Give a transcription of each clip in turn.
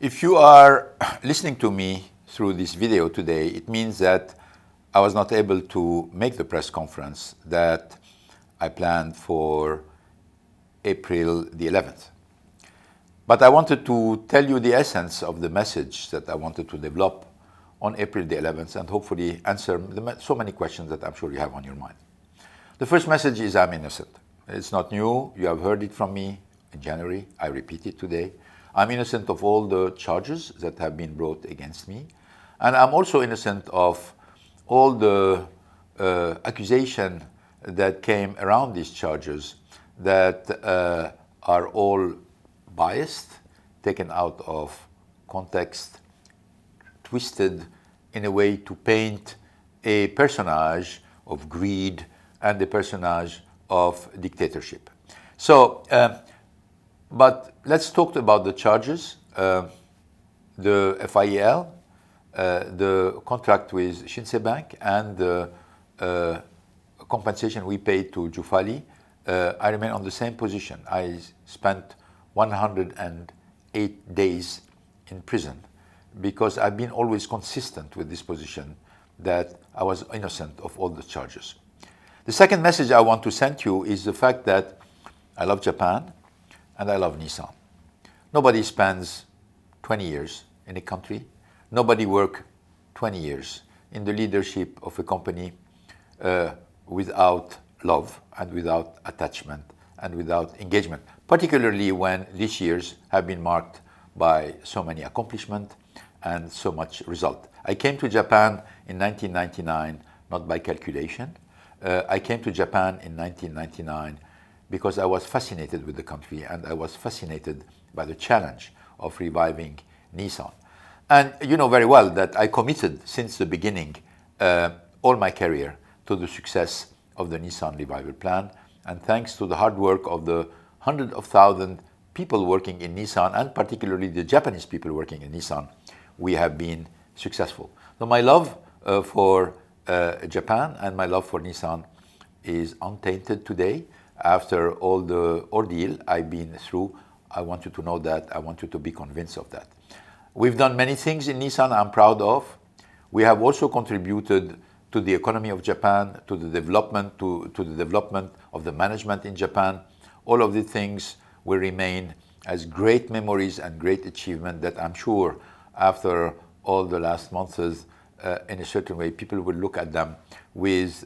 If you are listening to me through this video today, it means that I was not able to make the press conference that I planned for April the 11th. But I wanted to tell you the essence of the message that I wanted to develop on April the 11th and hopefully answer so many questions that I'm sure you have on your mind. The first message is I'm innocent. It's not new. You have heard it from me in January. I repeat it today. I'm innocent of all the charges that have been brought against me. And I'm also innocent of all the accusation that came around these charges that are all biased, taken out of context, twisted in a way to paint a personage of greed and a personage of dictatorship. So, but let's talk about the charges, the FIEL, the contract with Shinsei Bank, and the compensation we paid to Jufali. I remain on the same position. I spent 108 days in prison because I've been always consistent with this position that I was innocent of all the charges. The second message I want to send you is the fact that I love Japan and I love Nissan. Nobody spends 20 years in a country. Nobody works 20 years in the leadership of a company without love and without attachment and without engagement, particularly when these years have been marked by so many accomplishments and so much result. I came to Japan in 1999, not by calculation. I came to Japan in 1999 because I was fascinated with the country and I was fascinated by the challenge of reviving Nissan. And you know very well that I committed since the beginning all my career to the success of the Nissan Revival Plan. And thanks to the hard work of the hundreds of thousands people working in Nissan, and particularly the Japanese people working in Nissan, we have been successful. So my love for Japan and my love for Nissan is untainted today. After all the ordeal I've been through, I want you to know that. I want you to be convinced of that. We've done many things in Nissan I'm proud of. We have also contributed to the economy of Japan, to the development of the management in Japan. All of these things will remain as great memories and great achievement that I'm sure after all the last months, in a certain way, people will look at them with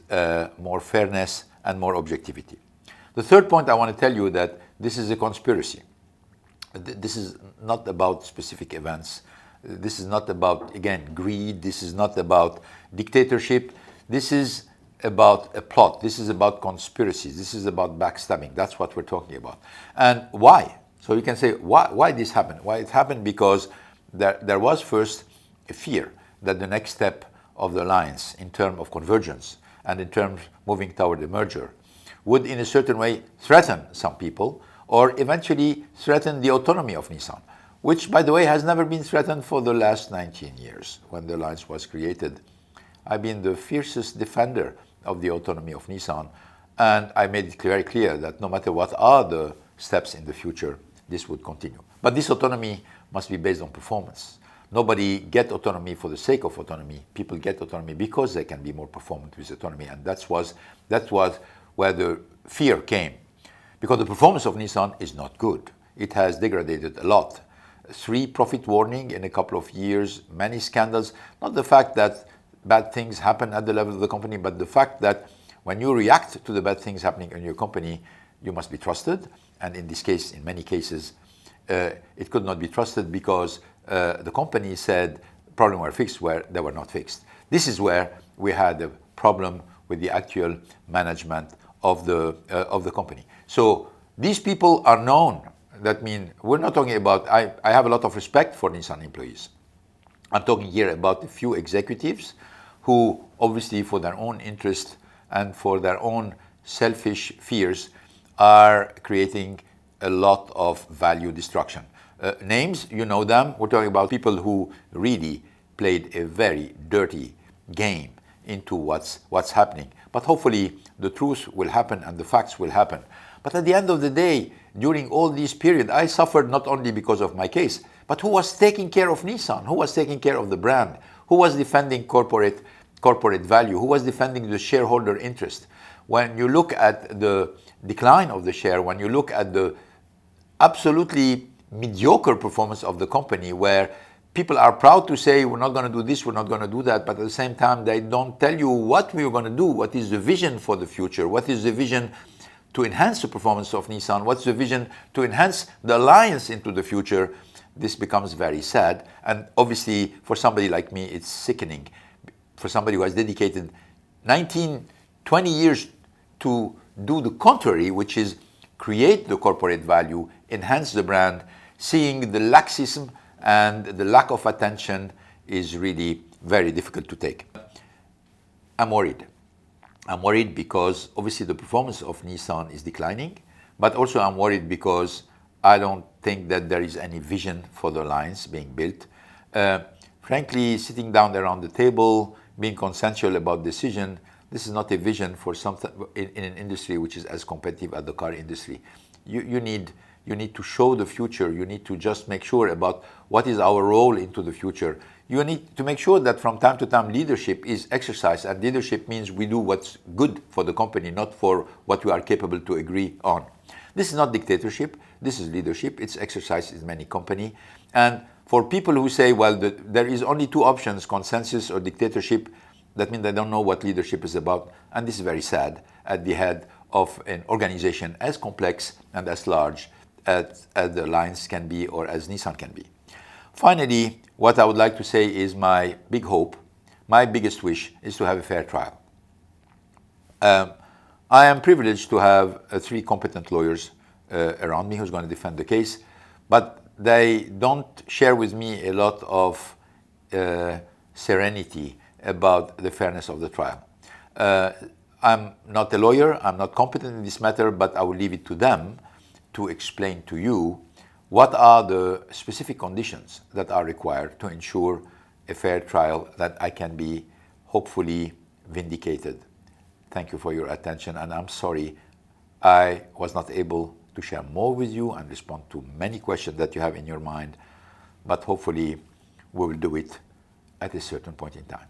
more fairness and more objectivity. The third point I want to tell you that this is a conspiracy. This is not about specific events. This is not about, again, greed. This is not about dictatorship. This is about a plot. This is about conspiracies. This is about backstabbing. That's what we're talking about. And why? So you can say, why this happened? Why it happened? Because there was first a fear that the next step of the alliance in terms of convergence and in terms of moving toward a merger would in a certain way threaten some people or eventually threaten the autonomy of Nissan, which, by the way, has never been threatened for the last 19 years when the alliance was created. I've been the fiercest defender of the autonomy of Nissan, and I made it very clear that no matter what are the steps in the future, this would continue. But this autonomy must be based on performance. Nobody gets autonomy for the sake of autonomy. People get autonomy because they can be more performant with autonomy, and that was where the fear came. Because the performance of Nissan is not good. It has degraded a lot. 3 profit warnings in a couple of years, many scandals. Not the fact that bad things happen at the level of the company, but the fact that when you react to the bad things happening in your company, you must be trusted. And in this case, in many cases, it could not be trusted because the company said problems were fixed where they were not fixed. This is where we had a problem with the actual management of the company. So these people are known. That means we're not talking about, I have a lot of respect for Nissan employees. I'm talking here about a few executives who obviously for their own interest and for their own selfish fears are creating a lot of value destruction. Names, you know them. We're talking about people who really played a very dirty game into what's happening. But hopefully the truth will happen and the facts will happen. But at the end of the day, during all this period, I suffered not only because of my case, but who was taking care of Nissan, who was taking care of the brand, who was defending corporate value, who was defending the shareholder interest. When you look at the decline of the share, when you look at the absolutely mediocre performance of the company, where people are proud to say we're not going to do this, we're not going to do that, but at the same time they don't tell you what we're going to do, what is the vision for the future, what is the vision to enhance the performance of Nissan, what's the vision to enhance the alliance into the future. This becomes very sad, and obviously for somebody like me it's sickening. For somebody who has dedicated 19, 20 years to do the contrary, which is create the corporate value, enhance the brand, seeing the laxism and the lack of attention is really very difficult to take. I'm worried. I'm worried because obviously the performance of Nissan is declining, but also I'm worried because I don't think that there is any vision for the alliance being built. Frankly, sitting down around the table, being consensual about decision, this is not a vision for something in an industry which is as competitive as the car industry. You need to show the future. You need to just make sure about what is our role into the future. You need to make sure that from time to time leadership is exercised, and leadership means we do what's good for the company, not for what we are capable to agree on. This is not dictatorship. This is leadership. It's exercised in many companies. And for people who say, well, there is only two options, consensus or dictatorship, that means they don't know what leadership is about. And this is very sad at the head of an organization as complex and as large as the Alliance can be or as Nissan can be. Finally, what I would like to say is my big hope, my biggest wish is to have a fair trial. I am privileged to have three competent lawyers around me who's going to defend the case, but they don't share with me a lot of serenity about the fairness of the trial. I'm not a lawyer, I'm not competent in this matter, but I will leave it to them to explain to you what are the specific conditions that are required to ensure a fair trial that I can be hopefully vindicated. Thank you for your attention, and I'm sorry I was not able to share more with you and respond to many questions that you have in your mind, but hopefully we will do it at a certain point in time.